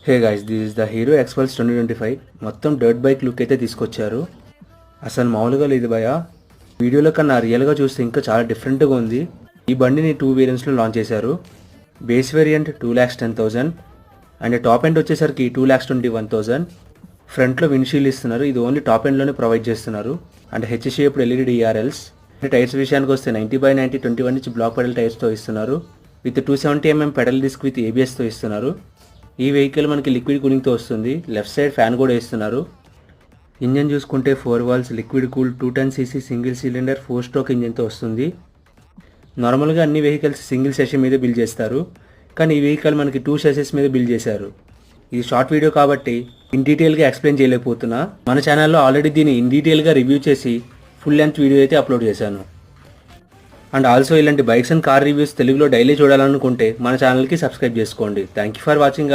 Hey guys, this is the hero ఎక్స్పల్స్ 2025. మొత్తం dirt bike look అయితే తీసుకొచ్చారు. అసలు మామూలుగా లేదు భయ. వీడియోలో కన్నా రియల్గా చూస్తే ఇంకా చాలా డిఫరెంట్గా ఉంది. ఈ బండిని 2 వేరియంట్స్లో లాంచ్ చేశారు. Base variant 2,10,000 and top end వచ్చేసరికి 2,21,000. ఫ్రంట్లో విండ్షీల్డ్ ఇస్తున్నారు. ఇది ఓన్లీ టాప్ ఎండ్లోనే ప్రొవైడ్ చేస్తున్నారు. And H shaped LED DRLs. Tyres విషయానికి వస్తే 90/90 21 ఇంచ్ బ్లాక్ పెడల్ టైర్స్తో ఇస్తున్నారు. With 270mm petal disc with ఏబిఎస్తో ఇస్తున్నారు. ఈ వెహికల్ మనకి లిక్విడ్ కూలింగ్తో వస్తుంది. లెఫ్ట్ సైడ్ ఫ్యాన్ కూడా వేస్తున్నారు. ఇంజన్ చూసుకుంటే 4 valves liquid cool 210cc single cylinder 4 stroke ఇంజన్తో వస్తుంది. నార్మల్గా అన్ని వెహికల్స్ సింగిల్ సెషన్ మీద బిల్డ్ చేస్తారు, కానీ ఈ వెహికల్ మనకి 2 సెషన్స్ మీద బిల్డ్ చేశారు. ఇది షార్ట్ వీడియో కాబట్టి ఇన్ డీటెయిల్గా ఎక్స్ప్లెయిన్ చేయలేకపోతున్నా. మన ఛానల్లో ఆల్రెడీ దీన్ని ఇన్ డీటెయిల్గా రివ్యూ చేసి ఫుల్ లెంత్ వీడియో అయితే అప్లోడ్ చేశాను. అండ్ ఆల్సో ఇలాంటి బైక్స్ అండ్ కార్ రివ్యూస్ తెలుగులో డైలీ చూడాలనుకుంటే మన ఛానల్కి సబ్స్క్రైబ్ చేసుకోండి. Thank you for watching.